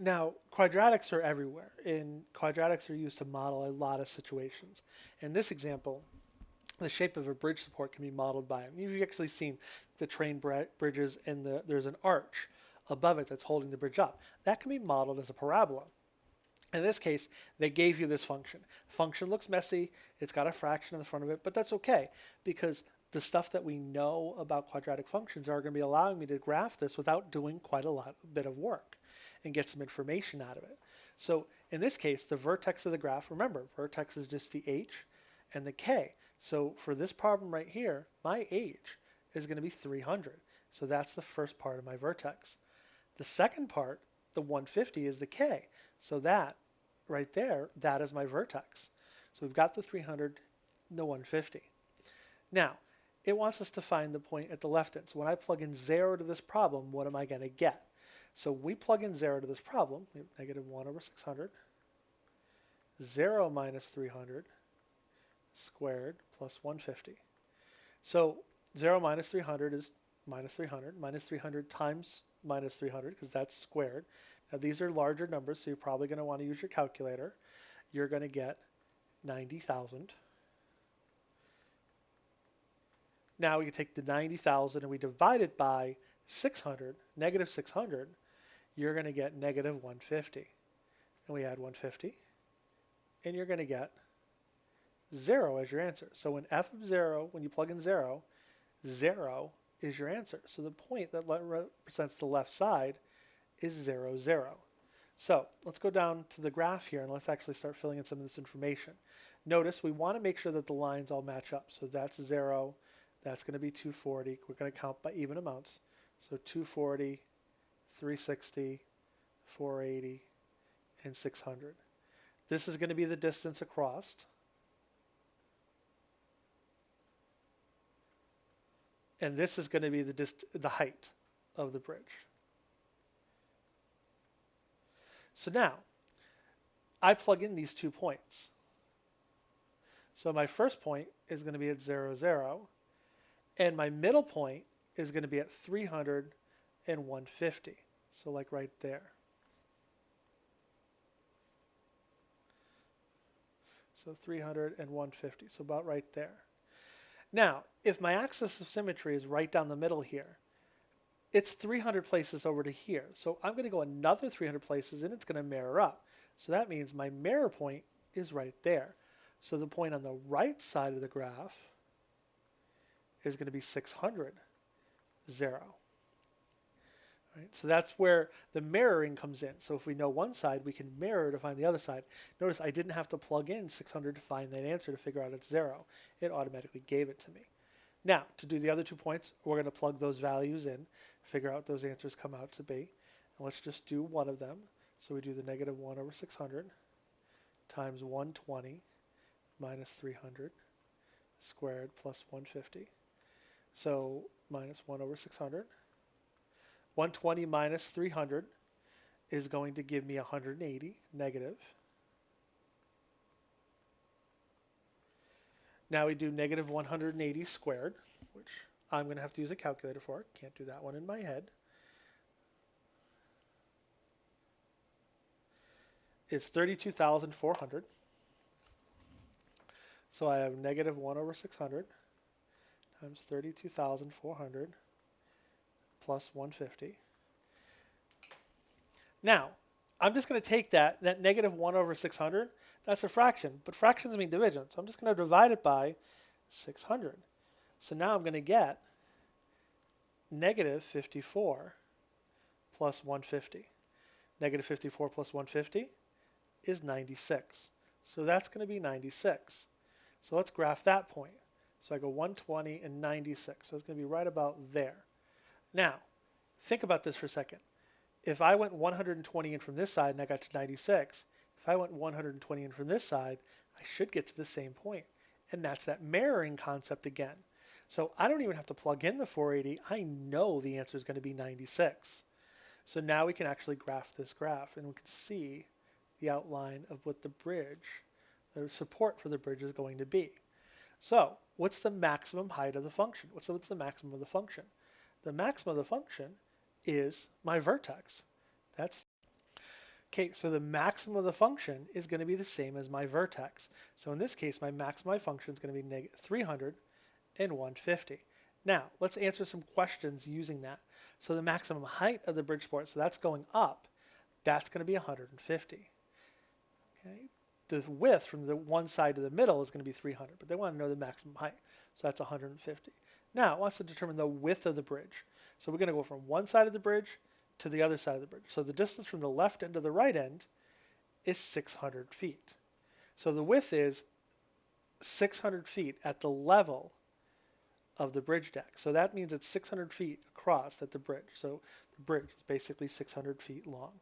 Now, quadratics are everywhere, and quadratics are used to model a lot of situations. In this example, the shape of a bridge support can be modeled by them. You've actually seen the train bridges and there's an arch above it that's holding the bridge up. That can be modeled as a parabola. In this case, they gave you this function. Function looks messy. It's got a fraction in the front of it, but that's okay because the stuff that we know about quadratic functions are going to be allowing me to graph this without doing quite a bit of work and get some information out of it. So in this case, the vertex of the graph, remember, vertex is just the h and the k. So for this problem right here, my h is going to be 300. So that's the first part of my vertex. The second part, the 150, is the k. So that right there, that is my vertex. So we've got the 300, the 150. Now, it wants us to find the point at the left end. So when I plug in 0 to this problem, what am I going to get? So we plug in 0 to this problem, negative 1 over 600, 0 minus 300 squared plus 150. So 0 minus 300 is minus 300. Minus 300 times minus 300, because that's squared. Now these are larger numbers, so you're probably going to want to use your calculator. You're going to get 90,000. Now we can take the 90,000 and we divide it by 600, negative 600. You're going to get negative 150. And we add 150. And you're going to get 0 as your answer. So when f of 0, when you plug in 0, 0 is your answer. So the point that represents the left side is 0, 0. So let's go down to the graph here and let's actually start filling in some of this information. Notice we want to make sure that the lines all match up. So that's 0. That's going to be 240. We're going to count by even amounts. So 240, 360, 480, and 600. This is going to be the distance across. And this is going to be the height of the bridge. So now, I plug in these 2 points. So my first point is going to be at 0, 0. And my middle point is going to be at 300 and 150. So like right there. So 300 and 150. So about right there. Now, if my axis of symmetry is right down the middle here, it's 300 places over to here. So I'm going to go another 300 places and it's going to mirror up. So that means my mirror point is right there. So the point on the right side of the graph is going to be 600, 0. Right? So that's where the mirroring comes in. So if we know one side, we can mirror to find the other side. Notice I didn't have to plug in 600 to find that answer to figure out it's 0. It automatically gave it to me. Now, to do the other 2 points, we're going to plug those values in, figure out what those answers come out to be. And let's just do one of them. So we do the negative 1 over 600 times 120 minus 300 squared plus 150. So minus 1 over 600. 120 minus 300 is going to give me 180 negative. Now we do negative 180 squared, which I'm going to have to use a calculator for. Can't do that one in my head. It's 32,400. So I have negative 1 over 600 times 32,400 plus 150. Now, I'm just going to take that negative 1 over 600, that's a fraction, but fractions mean division, so I'm just going to divide it by 600. So now I'm going to get negative 54 plus 150. Negative 54 plus 150 is 96. So that's going to be 96. So let's graph that point. So I go 120 and 96. So it's going to be right about there. Now, think about this for a second. If I went 120 in from this side and I got to 96, if I went 120 in from this side, I should get to the same point. And that's that mirroring concept again. So I don't even have to plug in the 480. I know the answer is going to be 96. So now we can actually graph this graph and we can see the outline of what the bridge, the support for the bridge is going to be. So what's the maximum height of the function? What's the maximum of the function? The maximum of the function is my vertex. Okay, so the maximum of the function is going to be the same as my vertex. So in this case, my maximum of my function is going to be negative 300 and 150. Now, let's answer some questions using that. So the maximum height of the bridge support, so that's going up, that's going to be 150. Okay. The width from the one side to the middle is going to be 300, but they want to know the maximum height. So that's 150. Now, it wants to determine the width of the bridge. So we're going to go from one side of the bridge to the other side of the bridge. So the distance from the left end to the right end is 600 feet. So the width is 600 feet at the level of the bridge deck. So that means it's 600 feet across at the bridge. So the bridge is basically 600 feet long.